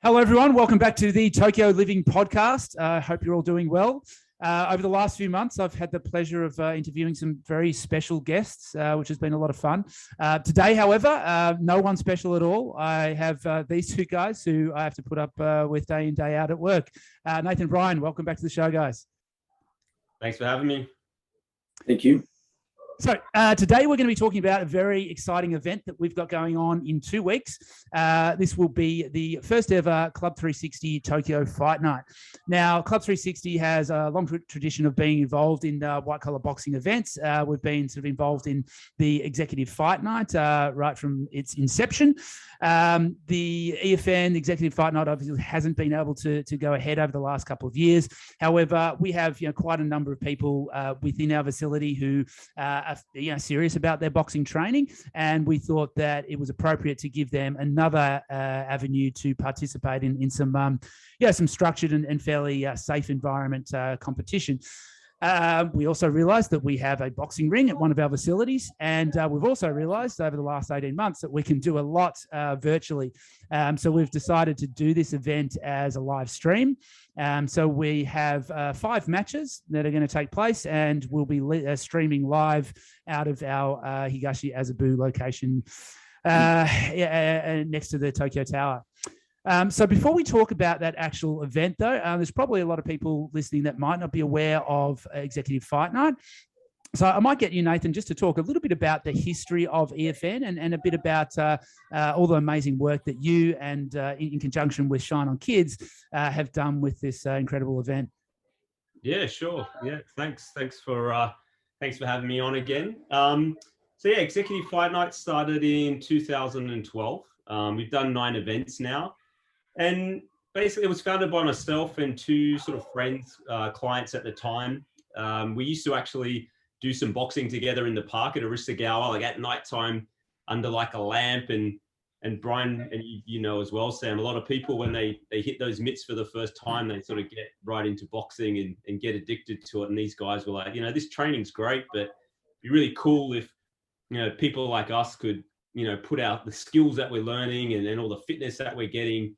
Hello, everyone. Welcome back to the Tokyo Living Podcast. I hope you're all doing well. Over the last few months, I've had the pleasure of interviewing some very special guests, which has been a lot of fun. Today, however, no one special at all. I have these two guys who I have to put up with day in, day out at work. Nathan and Brian, welcome back to the show, guys. Thanks for having me. Thank you. So today we're going to be talking about a very exciting event that we've got going on in 2 weeks. This will be the first ever Club 360 Tokyo Fight Night. Now, Club 360 has a long tradition of being involved in white collar boxing events. We've been sort of involved in the Executive Fight Night right from its inception. The EFN Executive Fight Night obviously hasn't been able to go ahead over the last couple of years. However, we have quite a number of people within our facility who are serious about their boxing training, and we thought that it was appropriate to give them another avenue to participate in some structured and fairly safe environment competition. We also realized that we have a boxing ring at one of our facilities, and we've also realized over the last 18 months that we can do a lot virtually. So we've decided to do this event as a live stream. So we have 5 matches that are going to take place, and we'll be streaming live out of our Higashiazabu location next to the Tokyo Tower. So before we talk about that actual event, though, there's probably a lot of people listening that might not be aware of Executive Fight Night. So I might get you, Nathan, just to talk a little bit about the history of EFN and a bit about all the amazing work that you and in conjunction with Shine on Kids have done with this incredible event. Yeah, sure. Yeah, thanks for having me on again. Executive Fight Night started in 2012. We've done 9 events now. And basically, it was founded by myself and 2 sort of friends, clients at the time. We used to actually do some boxing together in the park at Higashiazabu, like at nighttime under like a lamp. And Brian, and you know as well, Sam, a lot of people, when they hit those mitts for the first time, they sort of get right into boxing and get addicted to it. And these guys were like, this training's great, but it'd be really cool if, people like us could, put out the skills that we're learning and all the fitness that we're getting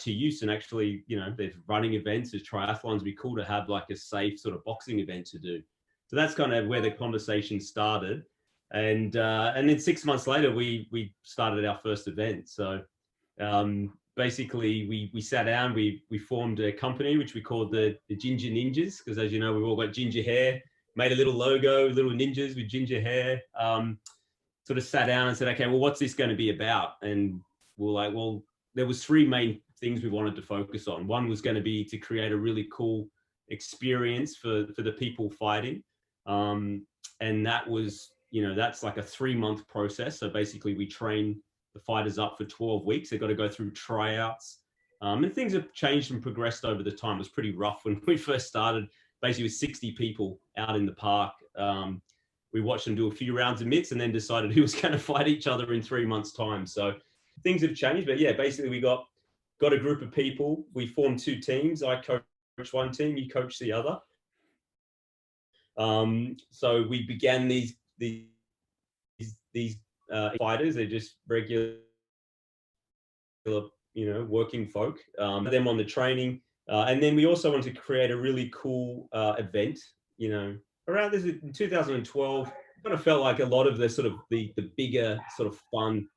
to use, and actually, there's running events, there's triathlons. It'd be cool to have like a safe sort of boxing event to do. So that's kind of where the conversation started, and then 6 months later, we started our first event. So basically, we sat down, we formed a company which we called the Ginger Ninjas, because as you know, we've all got ginger hair. Made a little logo, little ninjas with ginger hair. Sort of sat down and said, okay, well, what's this going to be about? And we're like, well, there was 3 main things we wanted to focus on. One was going to be to create a really cool experience for the people fighting. And that was, that's like a 3-month process. So basically we train the fighters up for 12 weeks. They've got to go through tryouts. And things have changed and progressed over the time. It was pretty rough when we first started, basically with 60 people out in the park. We watched them do a few rounds of mitts and then decided who was going to fight each other in 3 months' time. So things have changed, but yeah, basically we got a group of people. We formed 2 teams. I coach one team, you coach the other. So we began these fighters. They're just regular, working folk. Them on the training, and then we also wanted to create a really cool event. Around this in 2012, kind of felt like a lot of the sort of the bigger sort of fun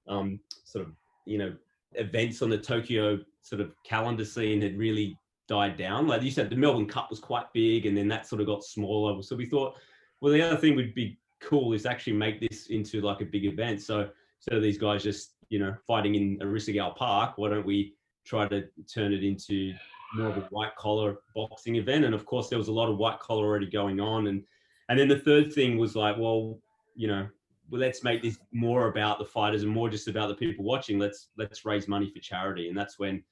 events on the Tokyo sort of calendar scene had really died down. Like you said, the Melbourne Cup was quite big, and then that sort of got smaller. So we thought, well, the other thing would be cool is actually make this into like a big event. So instead of these guys just fighting in Higashiazabu Park, why don't we try to turn it into more of a white collar boxing event? And of course, there was a lot of white collar already going on. And then the third thing was like, well, let's make this more about the fighters and more just about the people watching. Let's raise money for charity. And that's when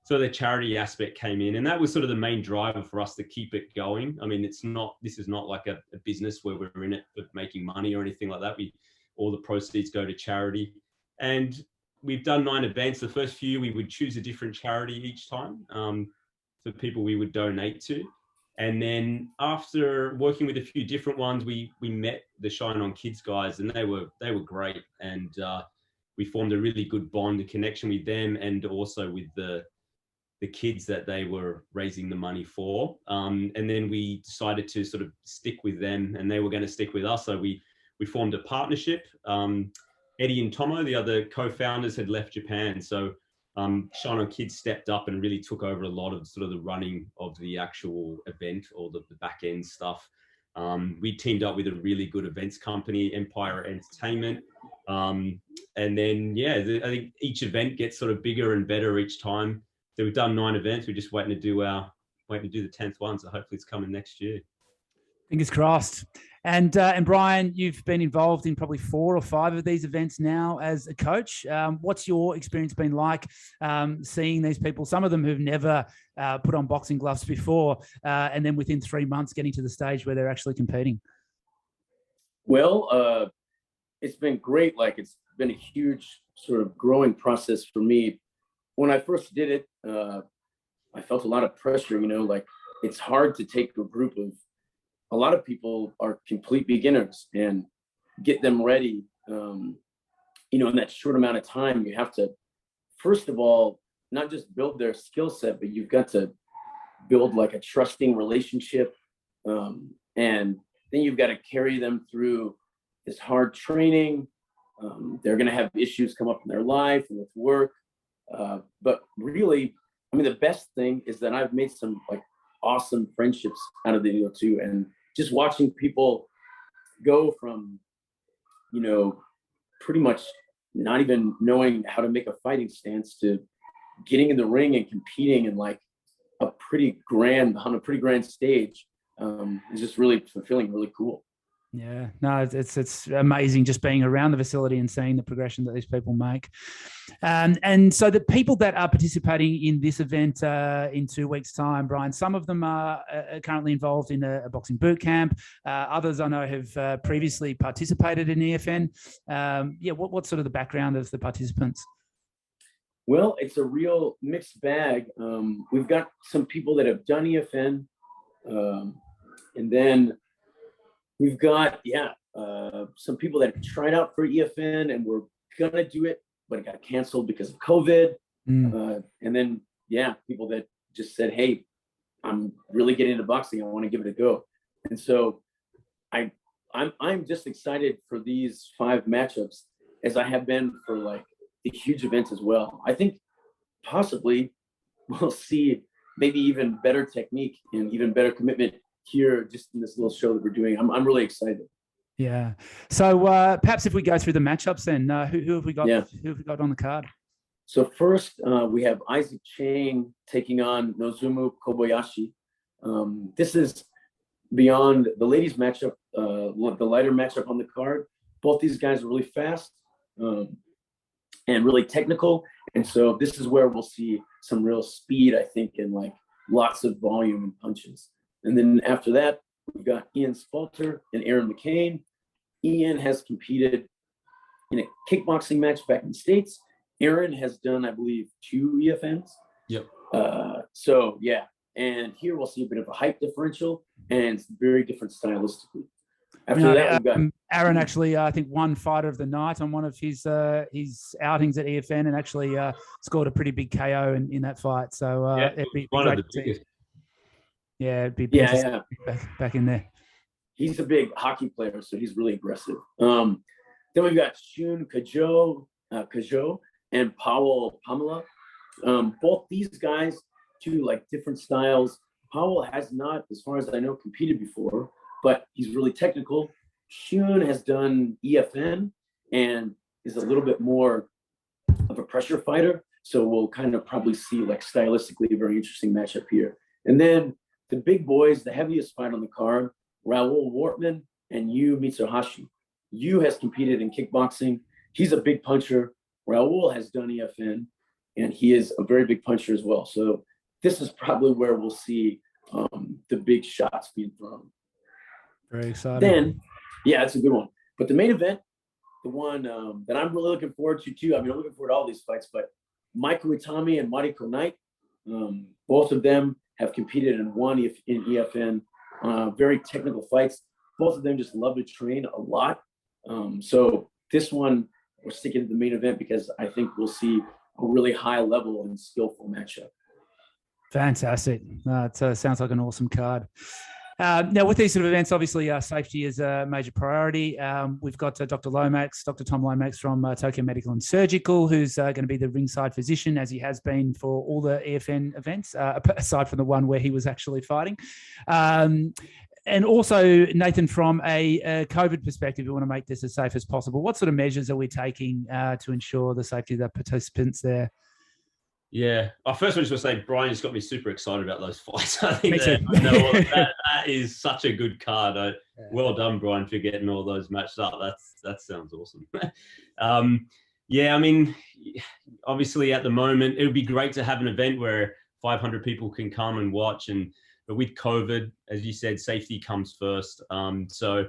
sort of the charity aspect came in. And that was sort of the main driver for us to keep it going. I mean, this is not like a business where we're in it for making money or anything like that. All the proceeds go to charity. And we've done 9 events. The first few, we would choose a different charity each time. For people we would donate to. And then after working with a few different ones, we met the Shine on Kids guys, and they were great. And we formed a really good bond, a connection with them, and also with the the kids that they were raising the money for. And then we decided to sort of stick with them, and they were going to stick with us. So we formed a partnership. Eddie and Tomo, the other co-founders, had left Japan. So Shine On Kids stepped up and really took over a lot of sort of the running of the actual event, or the back end stuff. We teamed up with a really good events company, Empire Entertainment. And then, yeah, I think each event gets sort of bigger and better each time. So we've done 9 events. We're just waiting to do the 10th one. So hopefully it's coming next year. Fingers crossed. And Brian, you've been involved in probably 4 or 5 of these events now as a coach. What's your experience been like seeing these people, some of them who've never put on boxing gloves before, and then within 3 months getting to the stage where they're actually competing? Well, it's been great. Like, it's been a huge sort of growing process for me. When I first did it, I felt a lot of pressure, like it's hard to take a group of, a lot of people are complete beginners and get them ready. In that short amount of time, you have to, first of all, not just build their skill set, but you've got to build like a trusting relationship. And then you've got to carry them through this hard training. They're going to have issues come up in their life and with work. But really, I mean, the best thing is that I've made some like awesome friendships out of the deal too. And just watching people go from, pretty much not even knowing how to make a fighting stance to getting in the ring and competing in like on a pretty grand stage, is just really fulfilling, really cool. Yeah, no, it's amazing just being around the facility and seeing the progression that these people make. And so the people that are participating in this event in 2 weeks' time, Brian, some of them are currently involved in a boxing boot camp. Others I know have previously participated in EFN. What's sort of the background of the participants? Well, it's a real mixed bag. We've got some people that have done EFN, and then we've got, some people that have tried out for EFN and were gonna do it, but it got canceled because of COVID. And then, people that just said, hey, I'm really getting into boxing. I want to give it a go. And so I'm just excited for these 5 matchups, as I have been for like the huge events as well. I think possibly we'll see maybe even better technique and even better commitment here just in this little show that we're doing. I'm really excited. Yeah. So perhaps if we go through the matchups then, who have we got? Yeah. Who have we got on the card? So first, we have Isaac Chang taking on Nozumu Kobayashi. This is beyond the ladies matchup, the lighter matchup on the card. Both these guys are really fast and really technical. And so this is where we'll see some real speed, I think, and like lots of volume and punches. And then after that, we've got Ian Spalter and Aaron McCain. Ian has competed in a kickboxing match back in the States. Aaron has done, I believe, 2 EFNs. Yep. And here we'll see a bit of a height differential, and it's very different stylistically. After that, we've got Aaron actually, I think, won fighter of the night on one of his outings at EFN, and actually scored a pretty big KO in that fight. So it'd be one great of the biggest. It'd be back in there. He's a big hockey player, so he's really aggressive. Then we've got Shun Kajo and Powell Pamela. Both these guys, two like different styles. Powell has not, as far as I know, competed before, but he's really technical. Shun has done EFN and is a little bit more of a pressure fighter. So we'll kind of probably see like stylistically a very interesting matchup here. And then the big boys, the heaviest fight on the card, Raul Wortman and Yu Mitsuhashi. Yu has competed in kickboxing. He's a big puncher. Raul has done EFN, and he is a very big puncher as well. So this is probably where we'll see the big shots being thrown. Very exciting. Then, it's a good one. But the main event, the one that I'm really looking forward to too, I mean, I'm looking forward to all these fights, but Michael Itami and Mariko Knight, both of them have competed and won in EFN. Very technical fights. Both of them just love to train a lot. So this one, we're sticking to the main event because I think we'll see a really high level and skillful matchup. Fantastic. It sounds like an awesome card. Now, with these sort of events, obviously, safety is a major priority. We've got Dr. Tom Lomax from Tokyo Medical and Surgical, who's going to be the ringside physician, as he has been for all the EFN events, aside from the one where he was actually fighting. And also, Nathan, from a COVID perspective, we want to make this as safe as possible. What sort of measures are we taking to ensure the safety of the participants there? Yeah. First, I just want to say, Brian just got me super excited about those fights. I think that is such a good card. Well done, Brian, for getting all those matched up. That sounds awesome. Yeah, I mean, obviously at the moment, it would be great to have an event where 500 people can come and watch. But with COVID, as you said, safety comes first. So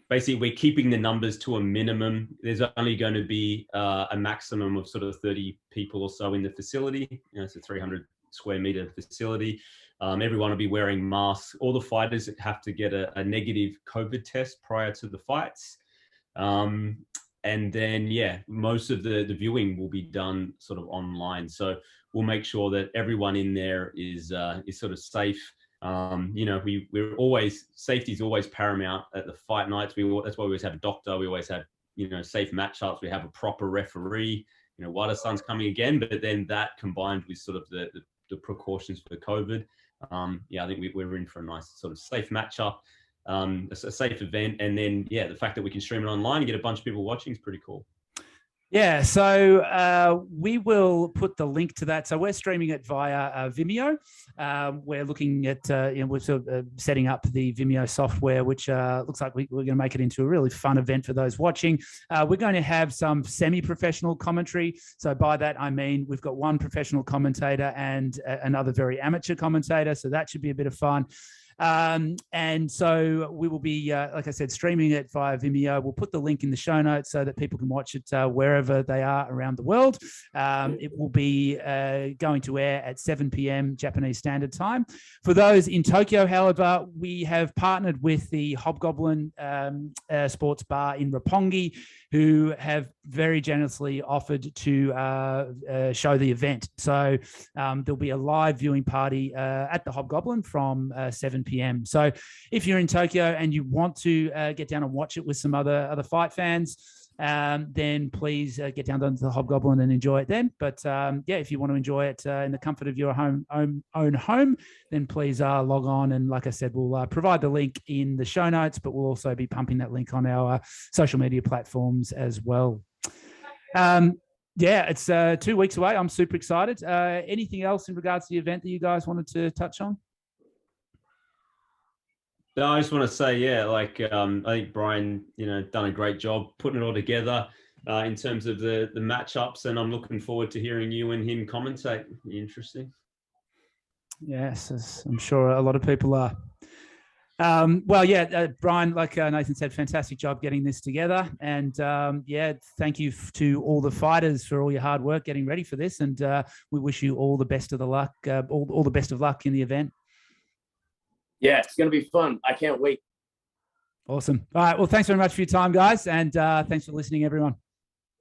basically, we're keeping the numbers to a minimum. There's only going to be a maximum of sort of 30 people or so in the facility. It's a 300 square meter facility. Everyone will be wearing masks. All the fighters have to get a negative COVID test prior to the fights. And then, yeah, most of the viewing will be done sort of online. So we'll make sure that everyone in there is sort of safe. We're always, safety is always paramount at the fight nights. That's why we always have a doctor. We always have, safe matchups. We have a proper referee. Wada-san's coming again, but then that combined with sort of the precautions for COVID, I think we're in for a nice sort of safe matchup, a safe event. And then, the fact that we can stream it online and get a bunch of people watching is pretty cool. Yeah, so we will put the link to that. So we're streaming it via Vimeo. We're looking at, we're sort of setting up the Vimeo software, which looks like we're going to make it into a really fun event for those watching. We're going to have some semi-professional commentary. So by that, I mean, we've got one professional commentator and another very amateur commentator. So that should be a bit of fun. And so we will be, like I said, streaming it via Vimeo. We'll put the link in the show notes so that people can watch it wherever they are around the world. It will be going to air at 7 p.m. Japanese Standard Time. For those in Tokyo, however, we have partnered with the Hobgoblin Sports Bar in Roppongi, who have very generously offered to show the event. So there'll be a live viewing party at the Hobgoblin from 7 p.m. So if you're in Tokyo and you want to get down and watch it with some other fight fans, then please get down to the Hobgoblin and enjoy it then. But if you want to enjoy it in the comfort of your own home, then please log on. And like I said, we'll provide the link in the show notes, but we'll also be pumping that link on our social media platforms as well. It's 2 weeks away. I'm super excited. Anything else in regards to the event that you guys wanted to touch on? No, I just want to say, I think Brian, done a great job putting it all together in terms of the matchups, and I'm looking forward to hearing you and him commentate. Interesting. Yes, I'm sure a lot of people are. Brian, like Nathan said, fantastic job getting this together. And thank you to all the fighters for all your hard work getting ready for this. And we wish you all the best of the luck, all the best of luck in the event. Yeah, it's going to be fun. I can't wait. Awesome. All right. Well, thanks very much for your time, guys. And thanks for listening, everyone.